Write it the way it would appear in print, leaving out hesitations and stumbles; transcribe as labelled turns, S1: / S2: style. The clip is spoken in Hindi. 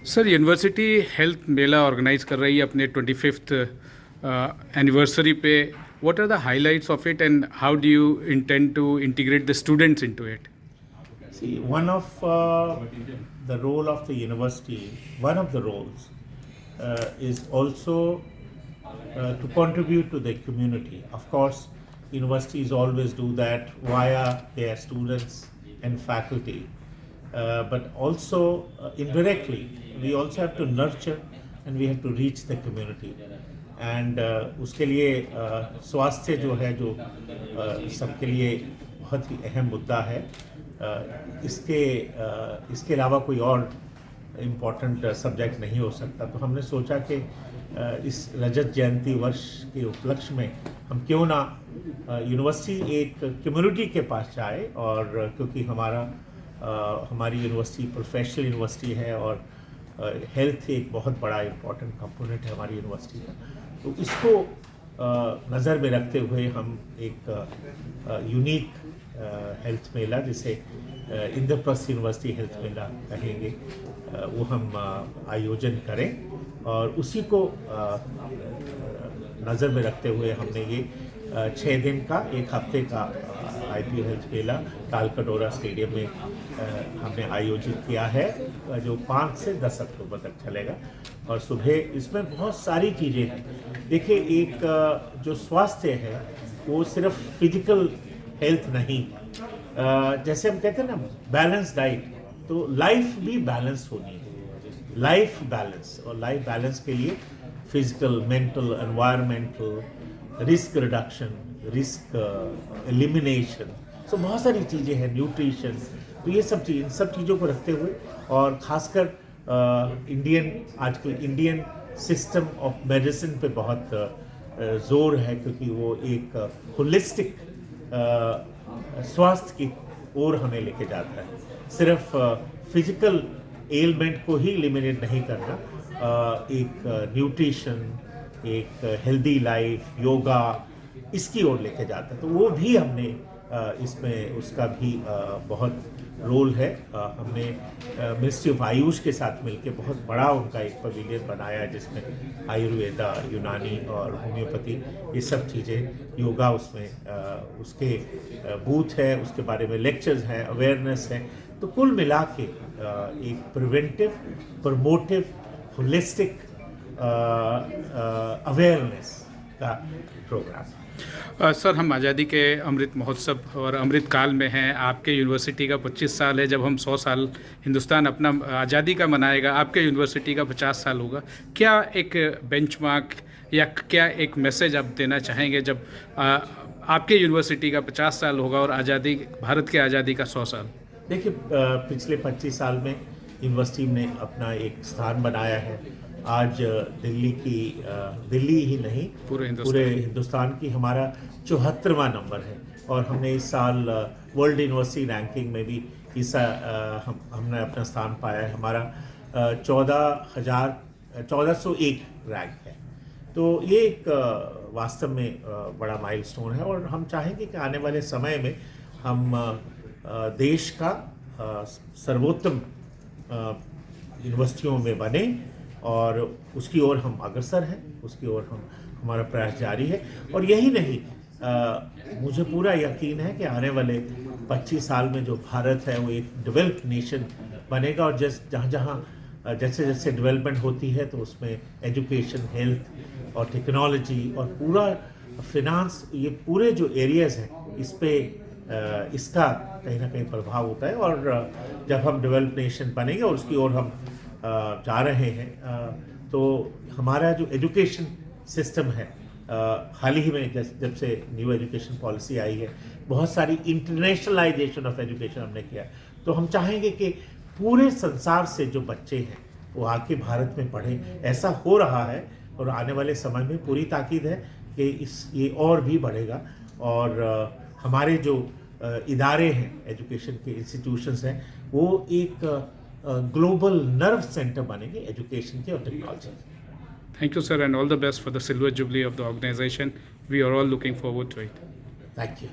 S1: सर यूनिवर्सिटी हेल्थ मेला ऑर्गेनाइज कर रही है अपने 25th एनिवर्सरी पे. What are the highlights of it and how do you intend to integrate the students into it?
S2: See, one of the role of the university, one of the roles is also to contribute to the community. Of course, universities always do that via their students and faculty, but also indirectly, we also have to nurture and we have to reach the community. And उसके लिए स्वास्थ्य जो है जो सबके लिए बहुत ही अहम मुद्दा है. इसके अलावा कोई और इम्पोर्टेंट सब्जेक्ट नहीं हो सकता. तो हमने सोचा कि इस रजत जयंती वर्ष के उपलक्ष्य में हम क्यों ना यूनिवर्सिटी एक कम्युनिटी के पास जाए, और क्योंकि हमारी यूनिवर्सिटी प्रोफेशनल यूनिवर्सिटी है और हेल्थ एक बहुत बड़ा इम्पोर्टेंट कंपोनेंट है हमारी यूनिवर्सिटी का. तो इसको नज़र में रखते हुए हम एक यूनिक हेल्थ मेला, जिसे इंद्रप्रस्थ यूनिवर्सिटी हेल्थ मेला कहेंगे, वो हम आयोजन करें. और उसी को नज़र में रखते हुए हमने ये 6 दिन का, एक हफ्ते का IPU हेल्थ मेला तालकटोरा स्टेडियम में हमने आयोजित किया है, जो 5 से 10 अक्टूबर तक चलेगा. और सुबह इसमें बहुत सारी चीज़ें हैं. देखिए, एक जो स्वास्थ्य है वो सिर्फ फिजिकल हेल्थ नहीं, जैसे हम कहते हैं ना बैलेंस डाइट, तो लाइफ भी बैलेंस होनी है. लाइफ बैलेंस, और लाइफ बैलेंस के लिए physical, mental, environmental, risk reduction, risk elimination, तो बहुत सारी चीज़ें हैं, न्यूट्रिशन. तो ये सब इन सब चीज़ों को रखते हुए, और ख़ासकर आजकल इंडियन सिस्टम ऑफ मेडिसिन पे बहुत ज़ोर है, क्योंकि वो एक होलिस्टिक स्वास्थ्य की ओर हमें लेके जाता है. सिर्फ फिजिकल एलिमेंट को ही एलिमिनेट नहीं करना, एक न्यूट्रिशन, एक हेल्दी लाइफ, योगा, इसकी ओर लेके जाता है. तो वो भी हमने इसमें उसका भी बहुत रोल है. हमने मिनिस्ट्री ऑफ आयुष के साथ मिलकर बहुत बड़ा उनका एक पवेलियन बनाया है, जिसमें आयुर्वेदा, यूनानी और होम्योपैथी, ये सब चीज़ें, योगा उसमें उसके बूथ है, उसके बारे में लेक्चर्स हैं, अवेयरनेस है. तो कुल मिला के एक प्रिवेंटिव, प्रमोटिव, होलिस्टिक अवेयरनेस का प्रोग्राम.
S1: सर, हम आज़ादी के अमृत महोत्सव और अमृत काल में हैं. आपके यूनिवर्सिटी का 25 साल है. जब हम 100 साल हिंदुस्तान अपना आज़ादी का मनाएगा, आपके यूनिवर्सिटी का 50 साल होगा. क्या एक बेंचमार्क या क्या एक मैसेज आप देना चाहेंगे जब आपके यूनिवर्सिटी का 50 साल होगा और भारत के आज़ादी का 100 साल?
S2: देखिए, पिछले 25 साल में यूनिवर्सिटी ने अपना एक स्थान बनाया है. आज दिल्ली ही नहीं, पूरे हिंदुस्तान की हमारा 74वां नंबर है. और हमने इस साल वर्ल्ड यूनिवर्सिटी रैंकिंग में भी हमने अपना स्थान पाया है. हमारा 1401 रैंक है. तो ये एक वास्तव में बड़ा माइलस्टोन है, और हम चाहेंगे कि आने वाले समय में हम देश का सर्वोत्तम यूनिवर्सिटियों में बने, और उसकी ओर हम अग्रसर हैं, उसकी ओर हमारा प्रयास जारी है. और यही नहीं, मुझे पूरा यकीन है कि आने वाले 25 साल में जो भारत है वो एक डेवलप्ड नेशन बनेगा. और जैसे जैसे डेवलपमेंट होती है, तो उसमें एजुकेशन, हेल्थ और टेक्नोलॉजी और पूरा फिनांस, ये पूरे जो एरियाज़ हैं, इस पे इसका कहीं ना कहीं प्रभाव होता है. और जब हम डेवलप्ड नेशन बनेंगे, और उसकी ओर हम जा रहे हैं, तो हमारा जो एजुकेशन सिस्टम है, हाल ही में जब से न्यू एजुकेशन पॉलिसी आई है, बहुत सारी इंटरनेशनलाइजेशन ऑफ एजुकेशन हमने किया. तो हम चाहेंगे कि पूरे संसार से जो बच्चे हैं वो आके भारत में पढ़ें. ऐसा हो रहा है, और आने वाले समय में पूरी ताकीद है कि ये और भी बढ़ेगा. और हमारे जो इदारे हैं, एजुकेशन के इंस्टीट्यूशंस हैं, वो एक ग्लोबल नर्व सेंटर बनेंगे एजुकेशन के और technology.
S1: Thank you, sir, and all the best for the Silver Jubilee of the organization. We are all looking forward to it.
S2: Thank you.